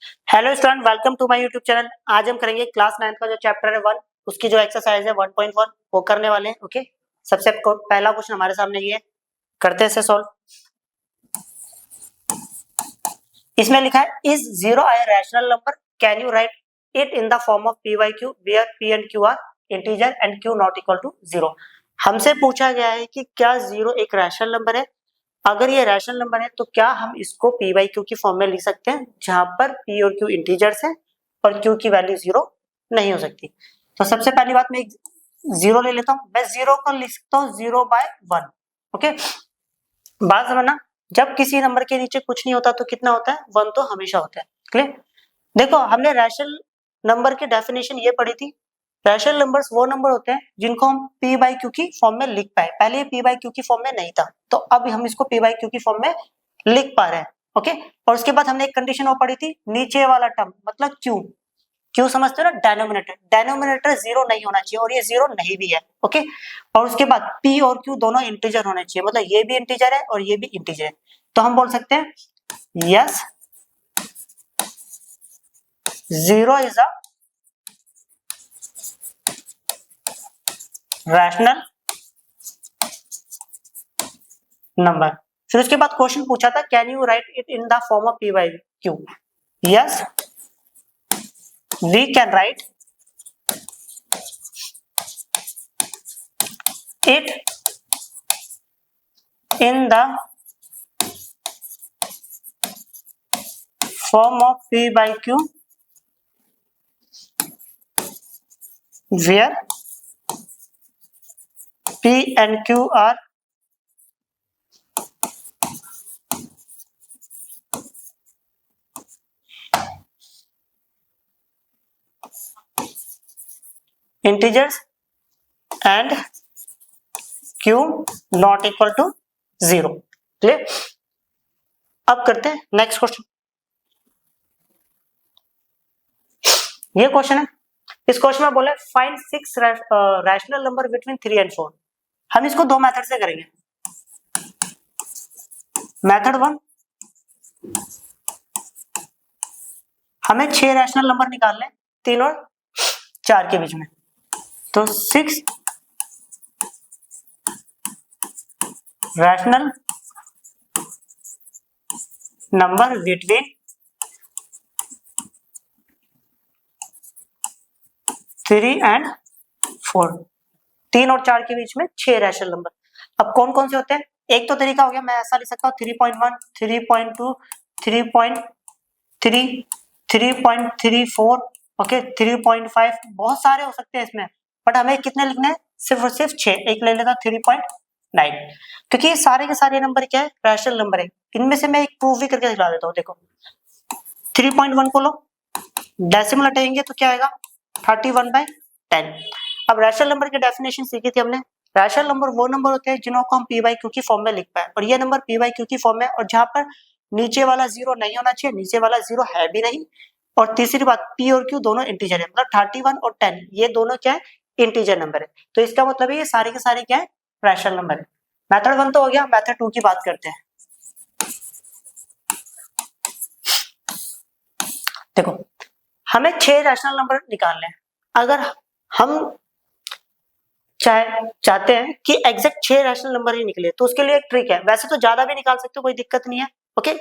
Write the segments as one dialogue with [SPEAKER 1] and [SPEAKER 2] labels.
[SPEAKER 1] Hello student, welcome to my YouTube channel. आज हम करेंगे क्लास 9 का जो चैप्टर है 1, उसकी जो एक्सरसाइज है 1.1 वो करने वाले हैं। ओके, सबसे पहला क्वेश्चन हमारे सामने ये है, करते हैं इसे सॉल्व। इसमें लिखा है is 0 a rational number, can you write it in the form of p by q where p and q are integer and q not equal to 0। हमसे पूछा गया है कि क्या 0 एक रैशनल नंबर है। अगर ये रैशनल नंबर है तो क्या हम इसको p by q की फॉर्म में लिख सकते हैं, जहां पर p और q इंटीजर्स हैं और q की वैल्यू 0 नहीं हो सकती। तो सबसे पहली बात, मैं 0 ले लेता हूं। मैं 0 को लिख सकता हूं 0/1। ओके, बात समझना, जब किसी नंबर के नीचे कुछ नहीं होता तो कितना होता है, 1 तो हमेशा होता है। क्लियर? देखो, हमने रैशनल नंबर की डेफिनेशन ये पढ़ी थी। रैशनल नंबर्स वो नंबर होते हैं जिनको हम p by q की फॉर्म में लिख पाए। पहले ये p by q की फॉर्म में नहीं था, तो अब हम इसको p by q की फॉर्म में लिख पा रहे हैं। ओके, और उसके बाद हमने एक कंडीशन वो पढ़ी थी, नीचे वाला टर्म मतलब q समझते हो ना, डेनोमिनेटर 0 नहीं होना चाहिए, और ये 0 नहीं भी है। ओके, और उसके बाद p और q दोनों इंटीजर होने चाहिए, मतलब ये भी इंटीजर है और ये भी इंटीजर है। तो हम बोल सकते हैं yes 0 is a rational number. फिर उसके बाद क्वेश्चन पूछा था, can you write it in the form of p by q। Yes, we can write it in the form of p by q where p and q are integers and q not equal to 0। Clear? अब करते हैं next question. ये question है, इस question में बोला find 6 rational number between 3 and 4। हम इसको दो मेथड से करेंगे। मेथड 1, हमें 6 रैशनल नंबर निकालने, 3 और 4 के बीच में। तो 6 रैशनल नंबर बिटवीन 3 and 4, 3 और 4 के बीच में 6 रैशनल नंबर। अब कौन कौन से होते हैं? एक तो तरीका हो गया, मैं ऐसा लिख सकता हूँ 3.1, 3.2, 3.3, 3.34, ओके 3.5, बहुत सारे हो सकते हैं इसमें, बट हमें कितने लिखने हैं? सिर्फ और सिर्फ 6। एक ले लेता 3.9, क्योंकि ये सारे के सारे नंबर क्या है, रैशनल नंबर है। इनमें से मैं एक प्रूफ भी करके दिखा देता हूँ। देखो 3.1 को लो, डेसिमल हटाएंगे तो क्या आएगा, 31/10। अब रैशनल नंबर की डेफिनेशन सीखी थी हमने। रैशनल नंबर वो नंबर होते हैं जिनको हम p by q की फॉर्म में लिख पाए, और ये नंबर p by q की फॉर्म में, और जहां पर नीचे वाला 0 नहीं होना चाहिए, नीचे वाला 0 है भी नहीं। और तीसरी बात, p और q दोनों इंटीजर है, मतलब 31 और 10 ये दोनों क्या है, इंटीजर नंबर है। तो इसका मतलब है ये सारे के सारे क्या है, रैशनल नंबर है। मेथड 1 तो हो गया, मेथड 2 की बात करते हैं। देखो, हमें 6 रैशनल नंबर निकालने हैं। अगर हम चाहते हैं कि एग्जैक्ट 6 रैशनल नंबर ही निकले, तो उसके लिए एक ट्रिक है। वैसे तो ज्यादा भी निकाल सकते हो, कोई दिक्कत नहीं है। ओके,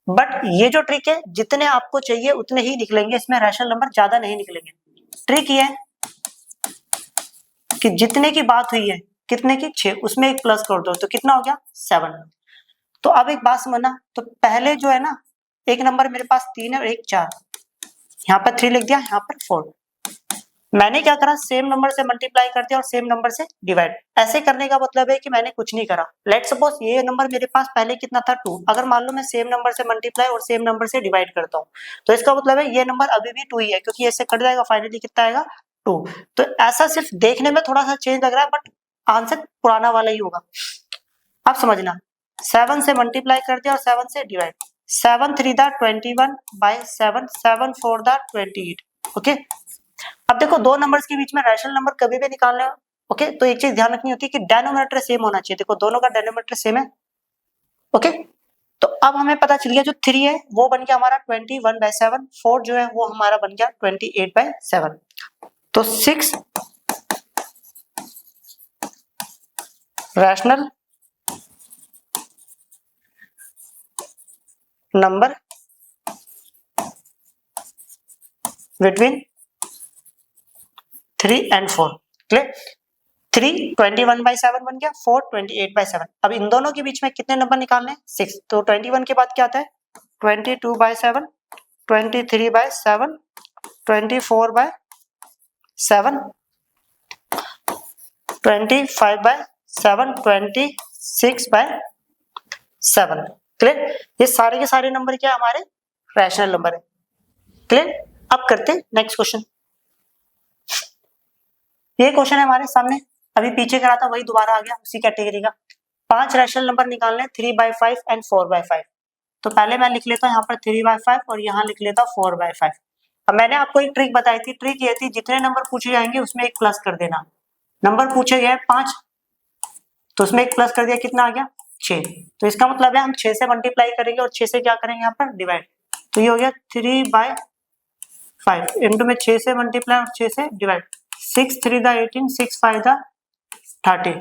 [SPEAKER 1] बट ये जो ट्रिक है, जितने आपको चाहिए उतने ही निकलेंगे, इसमें रैशनल नंबर ज्यादा नहीं निकलेंगे। ट्रिक ये है कि जितने की बात हुई है, कितने की, 6, उसमें एक प्लस कर दो तो कितना हो गया, 7। तो अब एक बात समझना, तो पहले जो है ना, एक नंबर मेरे पास 3 है और एक 4, यहाँ पर 3 लिख दिया, यहाँ पर 4। मैंने क्या करा, सेम नंबर से मल्टीप्लाई कर दिया और सेम नंबर से डिवाइड। ऐसे करने का मतलब है कि मैंने कुछ नहीं करा। लेट्स सपोज ये नंबर मेरे पास पहले कितना था, 2। अगर मान लो मैं सेम नंबर से मल्टीप्लाई और सेम नंबर से डिवाइड करता हूँ, तो इसका मतलब है ये नंबर अभी भी 2 ही है, क्योंकि इससे कट जाएगा, फाइनली कितना आएगा, 2। तो ऐसा सिर्फ देखने में थोड़ा सा चेंज लग रहा है, बट आंसर पुराना वाला ही होगा। अब समझना, 7 से मल्टीप्लाई कर दिया और 7 से डिवाइड, 7 3 दा 21/7, 7 4 दा 28। ओके, अब देखो दो नंबर्स के बीच में रैशनल नंबर कभी भी निकालने हो, ओके, तो एक चीज ध्यान रखनी होती है कि डेनोमिनेटर सेम होना चाहिए। देखो दोनों का डेनोमिनेटर सेम है। ओके, तो अब हमें पता चल गया जो 3 है वो बन गया हमारा 21/7, 4 जो है वो हमारा बन गया 28/7। तो 6 rational number between 3 and 4। Clear? 3 21/7 बन गया, 4 28/7। अब इन दोनों के बीच में कितने नंबर निकालने हैं? 6। तो 21 के बाद क्या आता है? 22/7, 23/7, 24/7, 25/7, 26/7। क्लियर? ये सारे के सारे नंबर क्या हमारे रैशनल नंबर है। क्लियर? अब करते हैं नेक्स्ट क्वेश्चन। ये क्वेश्चन है हमारे सामने, अभी पीछे करा था वही दोबारा आ गया उसी कैटेगरी का। 5 रैशनल नंबर निकालने 3/5 एंड 4/5। तो पहले मैं लिख लेता हूँ यहाँ पर 3/5 और यहाँ लिख लेता हूँ 4/5। अब मैंने आपको एक ट्रिक बताई थी, ट्रिक ये थी जितने नंबर पूछे जाएंगे उसमें एक प्लस कर देना। नंबर पूछे गए 5 तो उसमें एक प्लस कर दिया, कितना आ गया? 6। तो इसका मतलब है हम 6 से मल्टीप्लाई करेंगे और 6 से क्या करेंगे यहाँ पर डिवाइड। तो ये हो गया 3/5 इंटू में 6 से मल्टीप्लाई और 6 से डिवाइड। 6 3 दा 18, 6 5 दा 30।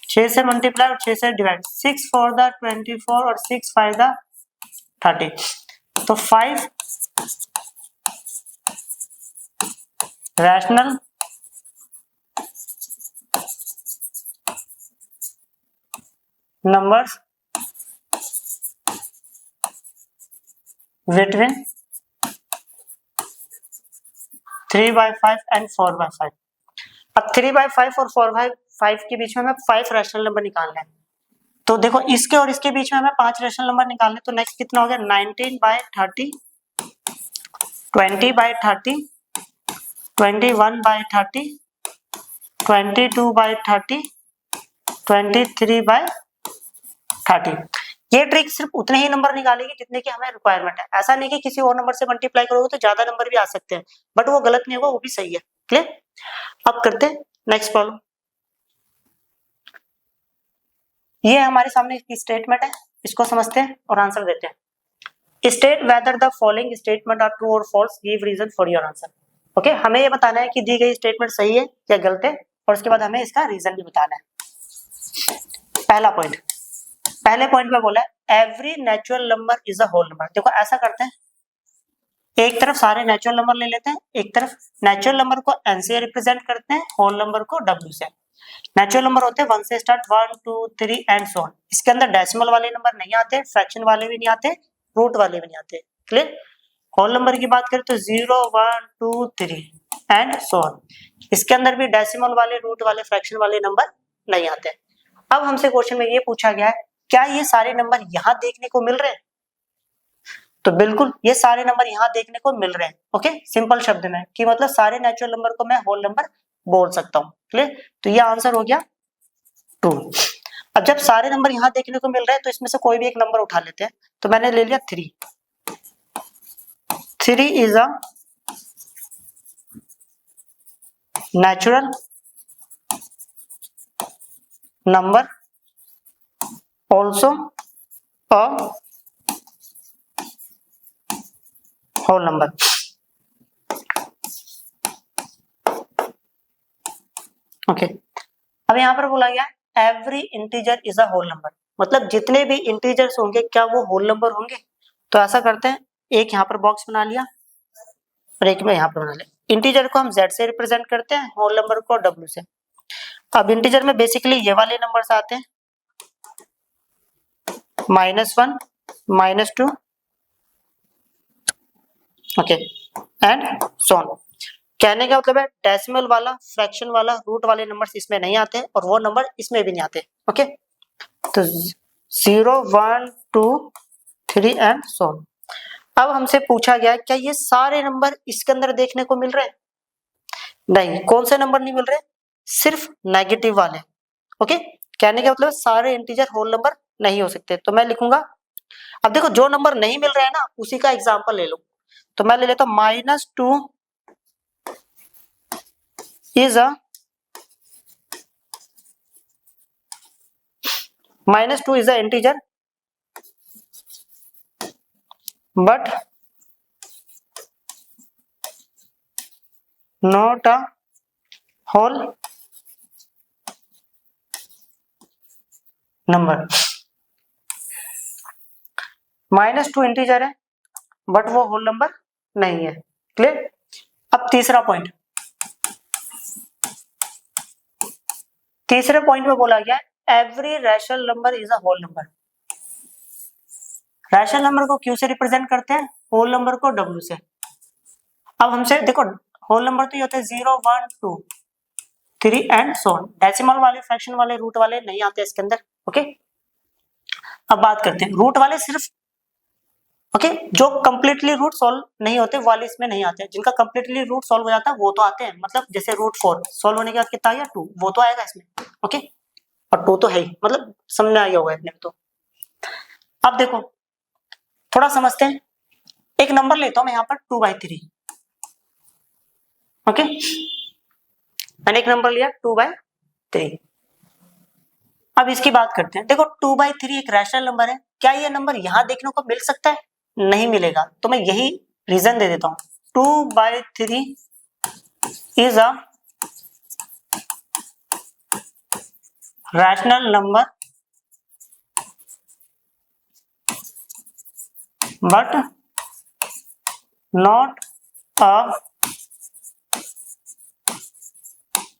[SPEAKER 1] 6 से मल्टीप्लाई और 6 से डिवाइड। 6 4 दा 24 और 6 5 दा 30। तो 5 रैशनल numbers between 3/5 and 4/5। अब 3/5 और 4/5 के बीच में हमें 5 रैशनल नंबर निकालना है। तो देखो इसके और इसके बीच में हमें 5 रैशनल नंबर निकालने, तो नेक्स्ट कितना हो गया? 19/30, 20/30, 21/30, 22/30, 23/30। ये ट्रिक सिर्फ उतने ही नंबर निकालेगी जितने की हमें रिक्वायरमेंट है। ऐसा नहीं कि किसी और नंबर से मल्टीप्लाई करोगे तो ज्यादा नंबर भी आ सकते हैं, बट वो गलत नहीं होगा, वो भी सही है। क्लियर? अब करते हैं नेक्स्ट प्रॉब्लम। ये हमारे सामने इसकी स्टेटमेंट है, इसको समझते हैं और आंसर देते हैं। State whether the following statement are true और false, give reason for your answer. Okay, हमें ये बताना है कि दी गई स्टेटमेंट सही है या गलत है और उसके बाद हमें इसका रीजन भी बताना है। पहला पॉइंट, पहले पॉइंट में बोला है every natural number is a whole number. देखो ऐसा करते हैं, एक तरफ सारे नेचुरल नंबर ले लेते हैं, एक तरफ नेचुरल नंबर को n से रिप्रेजेंट करते हैं, होल नंबर को w से। नेचुरल नंबर होते हैं 1 से स्टार्ट, 1 2 3 एंड सो ऑन। इसके अंदर डेसिमल वाले नंबर नहीं आते, फ्रैक्शन वाले भी नहीं आते, रूट वाले भी नहीं आते। क्लियर? होल नंबर की बात करें तो 0 1 2 3 एंड सो ऑन। इसके अंदर भी डेसिमल वाले, रूट वाले, फ्रैक्शन वाले नंबर नहीं आते। अब हमसे क्वेश्चन में ये पूछा गया है क्या ये सारे नंबर यहाँ देखने को मिल रहे हैं? तो बिल्कुल ये सारे नंबर यहाँ देखने को मिल रहे हैं। ओके, सिंपल शब्द में कि मतलब सारे नेचुरल नंबर को मैं होल नंबर बोल सकता हूँ। क्लियर? तो ये आंसर हो गया 2। अब जब सारे नंबर यहाँ देखने को मिल रहे हैं तो इसमें से कोई भी एक नंबर उठा लेते हैं। तो मैंने ले लिया 3। 3 is a natural number also a whole number. Okay, अब यहाँ पर बोला गया every integer is a whole number, मतलब जितने भी इंटीजर्स होंगे क्या वो होल नंबर होंगे? तो ऐसा करते हैं, एक यहाँ पर बॉक्स बना लिया और एक में यहाँ पर बना लिया। इंटीजर को हम z से रिप्रेजेंट करते हैं, होल नंबर को w से। अब इंटीजर में बेसिकली ये वाले नंबर्स आते हैं, -1, -2, ओके एंड सो ऑन। कहने का मतलब है डेसिमल वाला, फ्रैक्शन वाला, रूट वाले नंबर्स इसमें नहीं आते और वो नंबर इसमें भी नहीं आते। ओके, तो 0 1 2 3 एंड सो ऑन। अब हमसे पूछा गया क्या ये सारे नंबर इसके अंदर देखने को मिल रहे हैं? नहीं। कौन से नंबर नहीं मिल रहे? सिर्फ नेगेटिव वाले। ओके, कहने का मतलब सारे इंटीजर होल नंबर नहीं हो सकते। तो मैं लिखूंगा, अब देखो जो नंबर नहीं मिल रहे हैं ना उसी का एग्जांपल ले लो। तो मैं ले लेता हूं -2 is a -2 is an integer but not a whole number। -2 integer है बट वो होल नंबर नहीं है। क्लियर। अब तीसरा पॉइंट, तीसरे पॉइंट में बोला गया every rational number is a whole number. Rational number को क्यू से रिप्रेजेंट करते हैं, होल नंबर को डब्ल्यू से। अब हमसे देखो होल नंबर तो ये होते हैं 0 1 2 3 एंड सो ऑन। डेसिमल वाले, फ्रैक्शन वाले, रूट वाले नहीं आते इसके अंदर। ओके, अब बात करते हैं रूट वाले सिर्फ। ओके, जो कंप्लीटली रूट सॉल्व नहीं होते वाले इसमें नहीं आते। जिनका कंप्लीटली रूट सॉल्व हो जाता है वो तो आते हैं, मतलब जैसे √4 सॉल्व होने के बाद कितना आया 2, वो तो आएगा इसमें। ओके, और 2 तो है ही, मतलब समझ में आ गया होगा अपने तो। अब देखो थोड़ा समझते हैं। एक नंबर लेता हूं मैं यहाँ पर 2/3। ओके, मैंने एक नंबर लिया 2/3। अब इसकी बात करते हैं। देखो 2/3 एक रैशनल नंबर है। क्या ये नंबर यहां देखने को मिल सकता है? नहीं मिलेगा। तो मैं यही रीजन दे देता हूं, 2/3 is a rational number but not a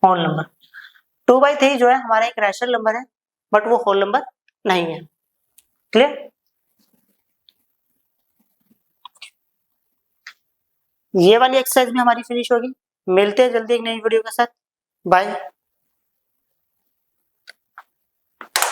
[SPEAKER 1] whole number. 2/3 जो है हमारा एक रैशनल नंबर है बट वो होल नंबर नहीं है। क्लियर। ये वाली एक्सरसाइज भी हमारी फिनिश होगी। मिलते हैं जल्दी एक नई वीडियो के साथ। बाय।